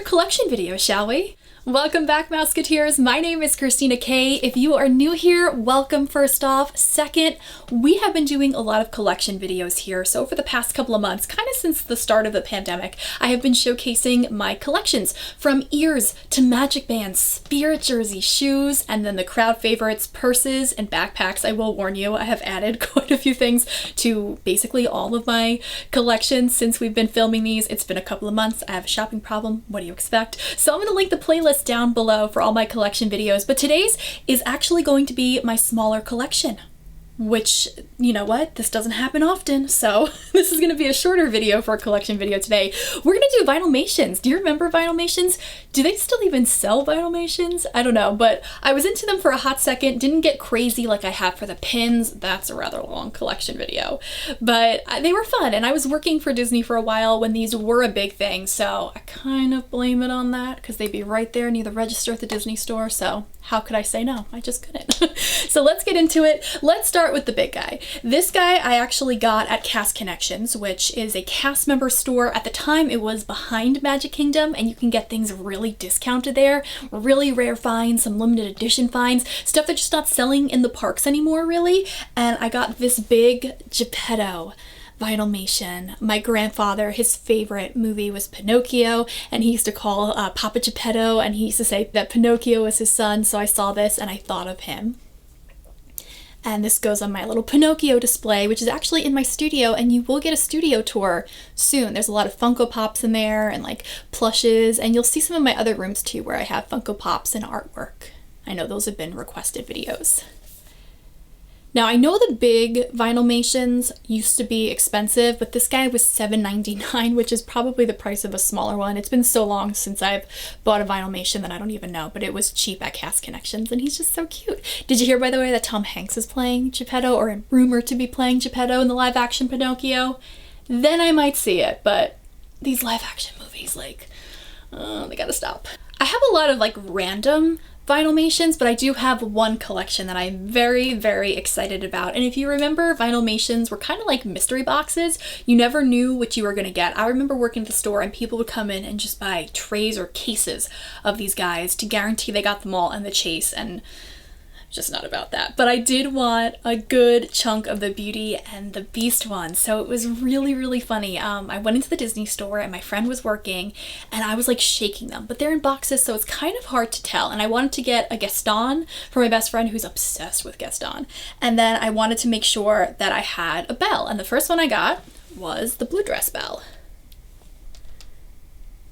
collection video, shall we? Welcome back, Mouseketeers. My name is Christina K. If you are new here, welcome first off. Second, we have been doing a lot of collection videos here. So for the past couple of months, kind of since the start of the pandemic, I have been showcasing my collections from ears to magic bands, spirit jersey, shoes, and then the crowd favorites, purses and backpacks. I will warn you, I have added quite a few things to basically all of my collections since we've been filming these. It's been a couple of months. I have a shopping problem. What do you expect? So I'm going to link the playlist down below for all my collection videos, but today's is actually going to be my smaller collection, which, you know what, this doesn't happen often, so this is going to be a shorter video for a collection video today. We're going to do Vinylmations. Do you remember Vinylmations? Do they still even sell Vinylmations? I don't know, but I was into them for a hot second, didn't get crazy like I have for the pins. That's a rather long collection video, but they were fun, and I was working for Disney for a while when these were a big thing, so I kind of blame it on that because they'd be right there near the register at the Disney store, so how could I say no? I just couldn't. So let's get into it. Let's start with the big guy. This guy I actually got at Cast Connections, which is a cast member store. At the time it was behind Magic Kingdom, and you can get things really discounted there. Really rare finds, some limited edition finds, stuff that's just not selling in the parks anymore really. And I got this big Geppetto Vinylmation. My grandfather, his favorite movie was Pinocchio, and he used to call Papa Geppetto, and he used to say that Pinocchio was his son, so I saw this and I thought of him. And this goes on my little Pinocchio display, which is actually in my studio, and you will get a studio tour soon. There's a lot of Funko Pops in there and like plushes, and you'll see some of my other rooms too where I have Funko Pops and artwork. I know those have been requested videos. Now, I know the big Vinylmations used to be expensive, but this guy was $7.99, which is probably the price of a smaller one. It's been so long since I've bought a Vinylmation that I don't even know, but it was cheap at Cast Connections, and he's just so cute. Did you hear, by the way, that Tom Hanks is playing Geppetto, or rumored to be playing Geppetto in the live-action Pinocchio? Then I might see it, but these live-action movies, like, they gotta stop. I have a lot of, like, random Vinylmations, but I do have one collection that I'm very, very excited about. And if you remember, Vinylmations were kind of like mystery boxes. You never knew what you were going to get. I remember working at the store and people would come in and just buy trays or cases of these guys to guarantee they got them all in the chase, and just not about that. But I did want a good chunk of the Beauty and the Beast one, so it was really, really funny. I went into the Disney store and my friend was working, and I was like shaking them, but they're in boxes, so it's kind of hard to tell. And I wanted to get a Gaston for my best friend who's obsessed with Gaston, and then I wanted to make sure that I had a Belle, and the first one I got was the Blue Dress Belle.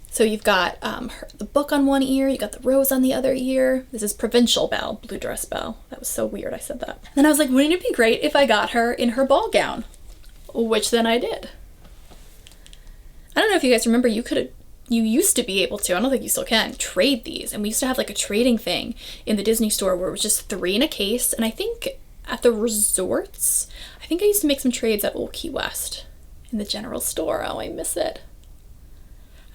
So you've got the book on one ear, you got the rose on the other ear. This is Provincial Belle, Blue Dress Belle. That was so weird I said that. Then I was like, wouldn't it be great if I got her in her ball gown? Which then I did. I don't know if you guys remember, you used to be able to, I don't think you still can, trade these. And we used to have like a trading thing in the Disney store where it was just 3 in a case. And I think at the resorts, I think I used to make some trades at Old Key West in the general store. Oh, I miss it.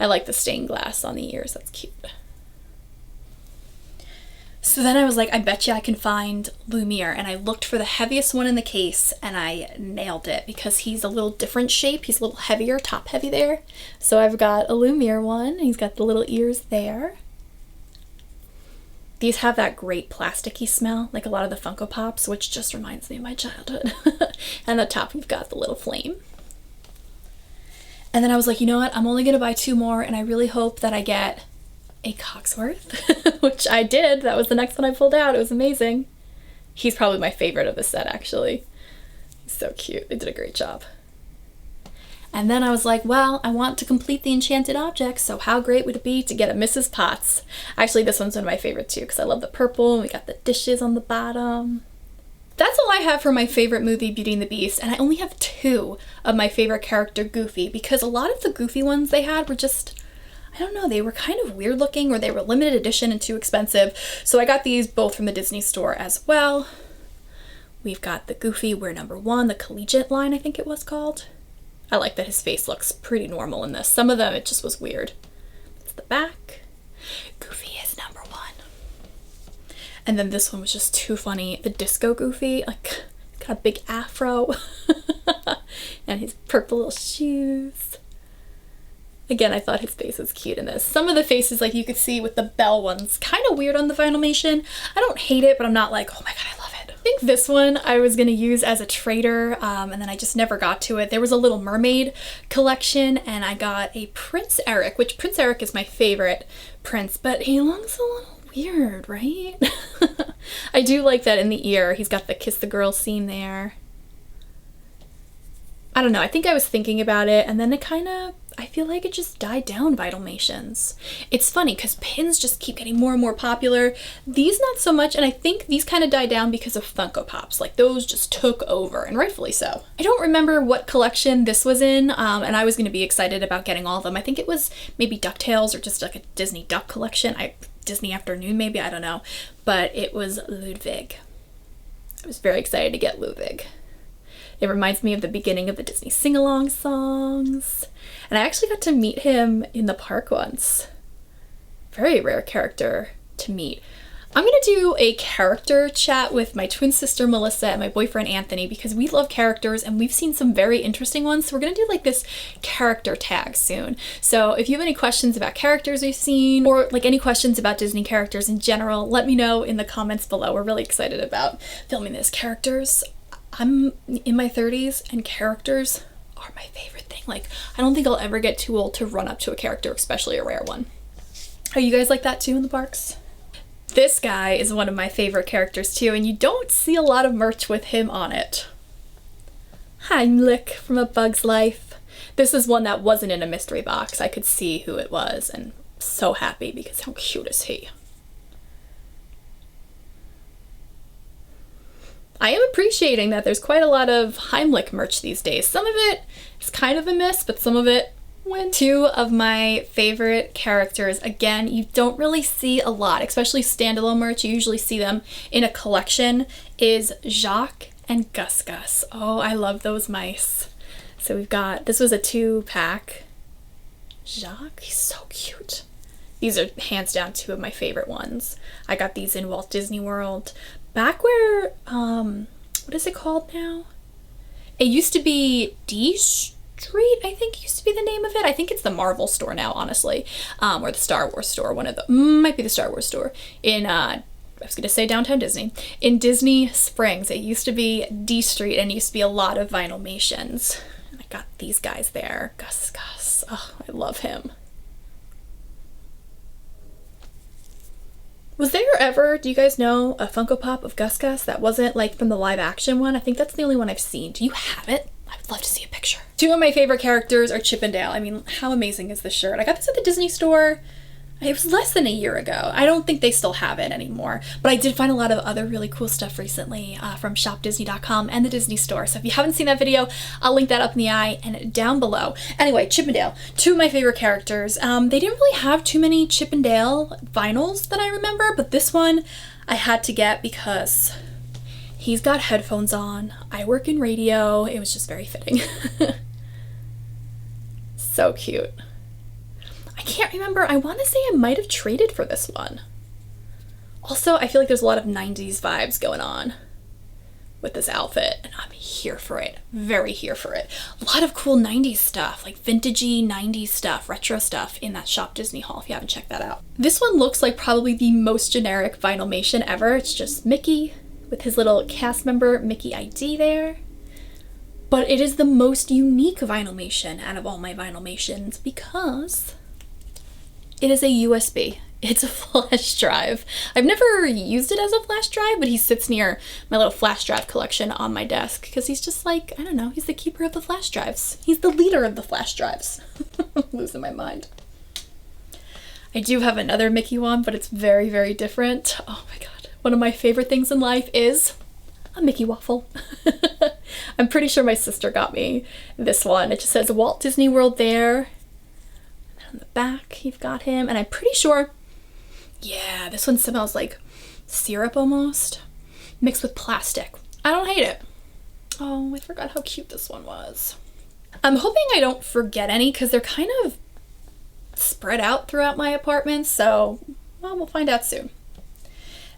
I like the stained glass on the ears, that's cute. So then I was like, I bet you I can find Lumiere, and I looked for the heaviest one in the case, and I nailed it because he's a little different shape. He's a little heavier, top heavy there. So I've got a Lumiere one, he's got the little ears there. These have that great plasticky smell, like a lot of the Funko Pops, which just reminds me of my childhood. And the top, we've got the little flame. And then I was like, you know what, I'm only gonna buy 2 more, and I really hope that I get a Cogsworth, which I did. That was the next one I pulled out. It was amazing. He's probably my favorite of the set, actually. He's so cute. They did a great job. And then I was like, well, I want to complete the enchanted objects, so how great would it be to get a Mrs. Potts? Actually, this one's one of my favorites too, because I love the purple, and we got the dishes on the bottom. That's all I have for my favorite movie, Beauty and the Beast, and I only have 2 of my favorite character, Goofy, because a lot of the Goofy ones they had were just, I don't know, they were kind of weird looking, or they were limited edition and too expensive, so I got these both from the Disney store as well. We've got the Goofy We're Number 1, the collegiate line I think it was called. I like that his face looks pretty normal in this. Some of them it just was weird. That's the back. Goofy is number 1. And then this one was just too funny. The Disco Goofy, like, he's got a big afro and his purple little shoes. Again, I thought his face was cute in this. Some of the faces, like you could see with the bell ones, kind of weird on the Vinylmation. I don't hate it, but I'm not like, oh my god, I love it. I think this one I was gonna use as a trader, and then I just never got to it. There was a Little Mermaid collection, and I got a Prince Eric, which Prince Eric is my favorite prince, but he looks a little weird, right? I do like that in the ear. He's got the kiss the girl scene there. I don't know, I think I was thinking about it, and then it kind of, I feel like it just died down, Vinylmations. It's funny because pins just keep getting more and more popular. These not so much, and I think these kind of died down because of Funko Pops. Like those just took over, and rightfully so. I don't remember what collection this was in, and I was going to be excited about getting all of them. I think it was maybe DuckTales or just like a Disney Duck collection. Disney Afternoon maybe, I don't know. But it was Ludwig. I was very excited to get Ludwig. It reminds me of the beginning of the Disney sing-along songs. And I actually got to meet him in the park once. Very rare character to meet. I'm gonna do a character chat with my twin sister Melissa and my boyfriend Anthony because we love characters and we've seen some very interesting ones. So we're gonna do like this character tag soon. So if you have any questions about characters we've seen or like any questions about Disney characters in general, let me know in the comments below. We're really excited about filming this. Characters. I'm in my 30s and characters are my favorite thing. Like, I don't think I'll ever get too old to run up to a character, especially a rare one. Are you guys like that too in the parks? This guy is one of my favorite characters too, and you don't see a lot of merch with him on it. Heimlich from A Bug's Life. This is one that wasn't in a mystery box. I could see who it was and so happy because how cute is he? I am appreciating that there's quite a lot of Heimlich merch these days. Some of it is kind of a miss, but some of it went. Two of my favorite characters. Again, you don't really see a lot, especially standalone merch. You usually see them in a collection, is Jacques and Gus Gus. Oh, I love those mice. So we've got, this was a 2-pack. Jacques, he's so cute. These are hands down 2 of my favorite ones. I got these in Walt Disney World. Back where, what is it called now? It used to be D Street, I think used to be the name of it. I think it's the Marvel store now, honestly, or the Star Wars store, one of the, might be the Star Wars store in, I was gonna say Downtown Disney. In Disney Springs, it used to be D Street and it used to be a lot of Vinylmations. And I got these guys there. Gus Gus, oh, I love him. Was there ever, do you guys know, a Funko Pop of Gus Gus that wasn't like from the live action one? I think that's the only one I've seen. Do you have it? I would love to see a picture. 2 of my favorite characters are Chip and Dale. I mean, how amazing is this shirt? I got this at the Disney store. It was less than a year ago. I don't think they still have it anymore, but I did find a lot of other really cool stuff recently from shopdisney.com and the Disney store. So if you haven't seen that video, I'll link that up in the eye and down below. Anyway, Chip and Dale, 2 of my favorite characters. They didn't really have too many Chip and Dale vinyls that I remember, but this one I had to get because he's got headphones on. I work in radio. It was just very fitting. So cute. I can't remember. I want to say I might have traded for this one. Also, I feel like there's a lot of 90s vibes going on with this outfit, and I'm here for it. Very here for it. A lot of cool 90s stuff, like vintagey 90s stuff, retro stuff in that Shop Disney haul if you haven't checked that out. This one looks like probably the most generic Vinylmation ever. It's just Mickey with his little cast member Mickey ID there. But it is the most unique Vinylmation out of all my Vinylmations because it is a USB. It's a flash drive. I've never used it as a flash drive, but he sits near my little flash drive collection on my desk because he's just like, I don't know, he's the keeper of the flash drives. He's the leader of the flash drives. I'm losing my mind. I do have another Mickey one, but it's very, very different. Oh my God. One of my favorite things in life is a Mickey waffle. I'm pretty sure my sister got me this one. It just says Walt Disney World there. On the back, you've got him, and I'm pretty sure, yeah, this one smells like syrup almost, mixed with plastic. I don't hate it. Oh, I forgot how cute this one was. I'm hoping I don't forget any because they're kind of spread out throughout my apartment, so well, we'll find out soon.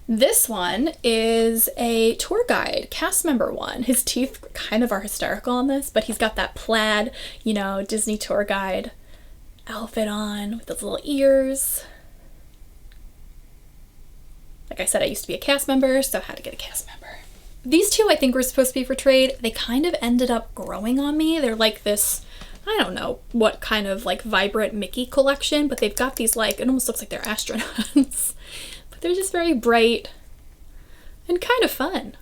This one is a tour guide, cast member one. His teeth kind of are hysterical on this, but he's got that plaid, you know, Disney tour guide outfit on with those little ears. Like I said, I used to be a cast member, so I had to get a cast member. These two I think were supposed to be for trade. They kind of ended up growing on me. They're like this, I don't know what kind of like vibrant Mickey collection, but they've got these like, it almost looks like they're astronauts, but they're just very bright and kind of fun.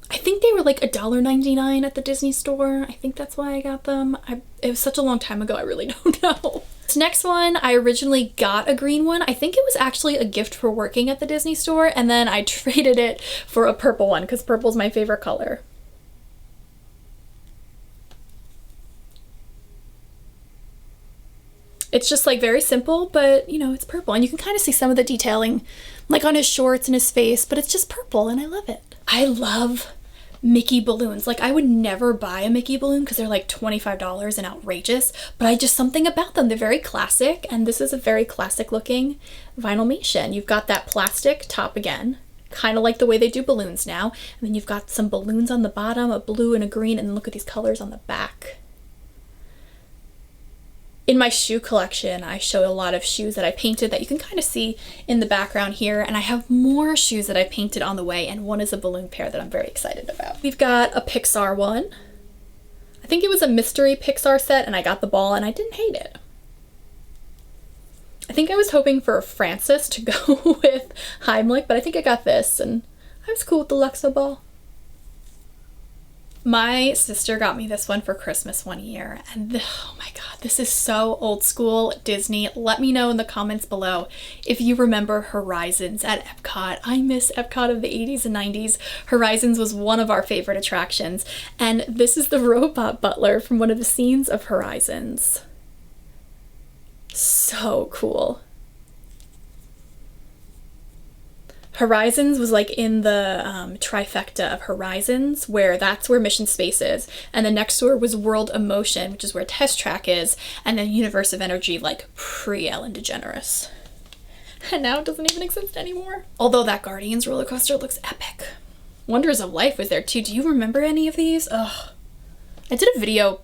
I think they were like $1.99 at the Disney store. I think that's why I got them. It was such a long time ago, I really don't know. This next one, I originally got a green one. I think it was actually a gift for working at the Disney store, and then I traded it for a purple one because purple's my favorite color. It's just like very simple, but you know, it's purple, and you can kind of see some of the detailing like on his shorts and his face, but it's just purple and I love it. I love Mickey balloons. Like I would never buy a Mickey balloon because they're like $25 and outrageous, but I just something about them. They're very classic, and this is a very classic looking Vinylmation. You've got that plastic top again, kind of like the way they do balloons now, and then you've got some balloons on the bottom, a blue and a green, and then look at these colors on the back. In my shoe collection, I show a lot of shoes that I painted that you can kind of see in the background here, and I have more shoes that I painted on the way, and one is a balloon pair that I'm very excited about. We've got a Pixar one. I think it was a mystery Pixar set, and I got the ball and I didn't hate it. I think I was hoping for Francis to go with Heimlich, but I think I got this, and I was cool with the Luxo ball. My sister got me this one for Christmas one year, and oh my god, this is so old school Disney. Let me know in the comments below if you remember Horizons at Epcot. I miss Epcot of the 80s and 90s. Horizons was one of our favorite attractions, and this is the robot butler from one of the scenes of Horizons. So cool. Horizons was like in the trifecta of Horizons, where that's where Mission Space is, and the next door was World of Motion, which is where Test Track is, and then Universe of Energy, like pre-Ellen DeGeneres. And now it doesn't even exist anymore. Although that Guardians roller coaster looks epic. Wonders of Life was there too. Do you remember any of these? Ugh. I did a video,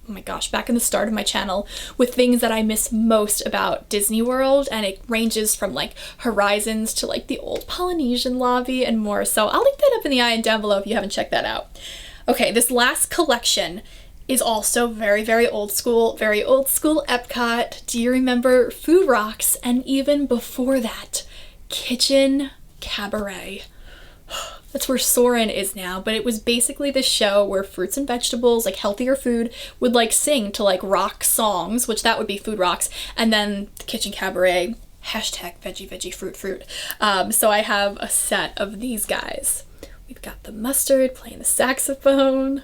oh my gosh, back in the start of my channel with things that I miss most about Disney World, and it ranges from like Horizons to like the old Polynesian lobby and more. So I'll link that up in the eye and down below if you haven't checked that out. Okay, this last collection is also very, very old school Epcot. Do you remember Food Rocks? And even before that, Kitchen Cabaret. That's where Soarin' is now, but it was basically this show where fruits and vegetables, like healthier food, would like sing to like rock songs, which that would be Food Rocks, and then the Kitchen Cabaret, hashtag veggie, veggie, fruit, fruit. So I have a set of these guys. We've got the mustard playing the saxophone.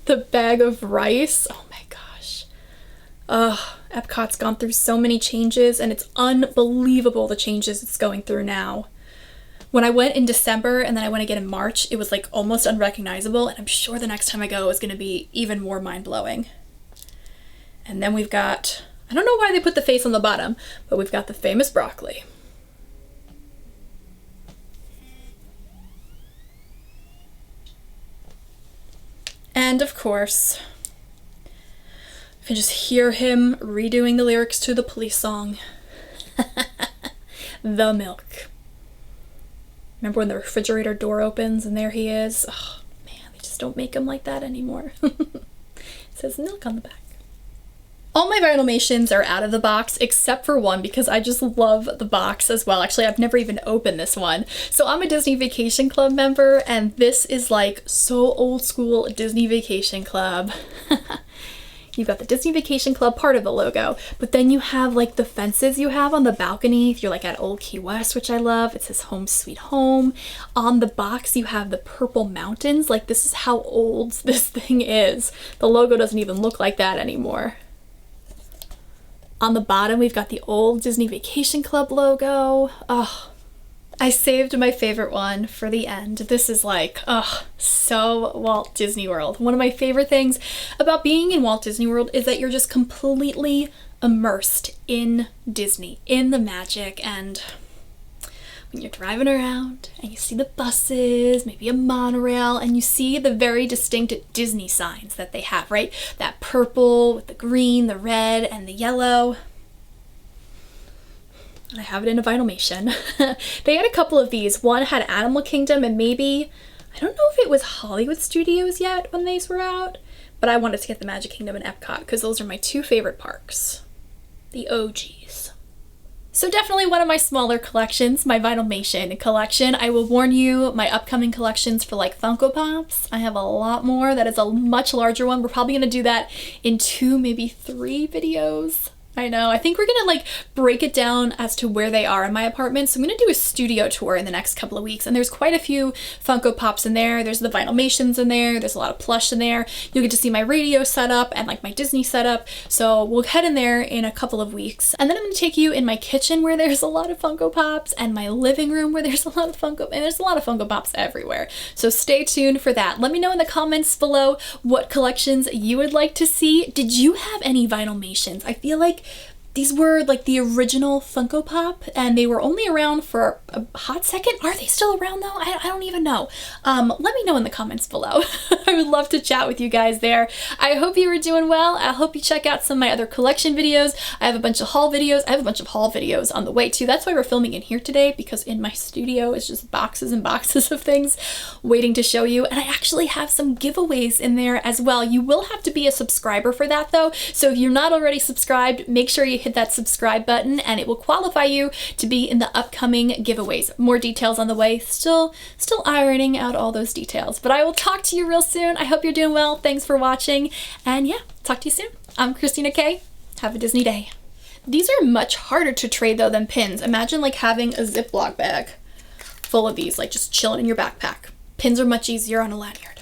The bag of rice, oh my gosh. Epcot's gone through so many changes, and it's unbelievable the changes it's going through now. When I went in December and then I went again in March, it was like almost unrecognizable, and I'm sure the next time I go is going to be even more mind-blowing. And then we've got, I don't know why they put the face on the bottom, but we've got the famous broccoli. And of course, I can just hear him redoing the lyrics to the police song. The milk. Remember when the refrigerator door opens and there he is? Oh man, they just don't make him like that anymore. It says milk on the back. All my Vinylmations are out of the box except for one, because I just love the box as well. Actually, I've never even opened this one. So I'm a Disney Vacation Club member, and this is like so old school Disney Vacation Club. You've got the Disney Vacation Club part of the logo, but then you have like the fences you have on the balcony. If you're like at Old Key West, which I love, it says Home Sweet Home. On the box, you have the purple mountains. Like, this is how old this thing is. The logo doesn't even look like that anymore. On the bottom, we've got the old Disney Vacation Club logo. Oh, I saved my favorite one for the end. This is like, oh, so Walt Disney World. One of my favorite things about being in Walt Disney World is that you're just completely immersed in Disney, in the magic, and when you're driving around and you see the buses, maybe a monorail, and you see the very distinct Disney signs that they have, right? That purple with the green, the red, and the yellow. I have it in a Vinylmation. They had a couple of these. One had Animal Kingdom and maybe, I don't know if it was Hollywood Studios yet when these were out, but I wanted to get the Magic Kingdom and Epcot because those are my two favorite parks. The OGs. So definitely one of my smaller collections, my Vinylmation collection. I will warn you, my upcoming collections for like Funko Pops, I have a lot more. That is a much larger one. We're probably gonna do that in 2, maybe 3 videos. I know. I think we're gonna like break it down as to where they are in my apartment. So I'm gonna do a studio tour in the next couple of weeks, and there's quite a few Funko Pops in there. There's the Vinylmations in there. There's a lot of plush in there. You'll get to see my radio setup and like my Disney setup. So we'll head in there in a couple of weeks, and then I'm gonna take you in my kitchen where there's a lot of Funko Pops, and my living room where there's a lot of and there's a lot of Funko Pops everywhere. So stay tuned for that. Let me know in the comments below what collections you would like to see. Did you have any Vinylmations? I feel like these were like the original Funko Pop, and they were only around for a hot second. Are they still around though? I don't even know. Let me know in the comments below. I would love to chat with you guys there. I hope you were doing well. I hope you check out some of my other collection videos. I have a bunch of haul videos. I have a bunch of haul videos on the way too. That's why we're filming in here today, because in my studio it's just boxes and boxes of things waiting to show you. And I actually have some giveaways in there as well. You will have to be a subscriber for that though. So if you're not already subscribed, make sure you hit that subscribe button and it will qualify you to be in the upcoming giveaways. More details on the way. Still ironing out all those details, but I will talk to you real soon. I hope you're doing well. Thanks for watching, and yeah, talk to you soon. I'm Christina K. Have a Disney day. These are much harder to trade though than pins. Imagine like having a Ziploc bag full of these, like just chilling in your backpack. Pins are much easier on a lanyard.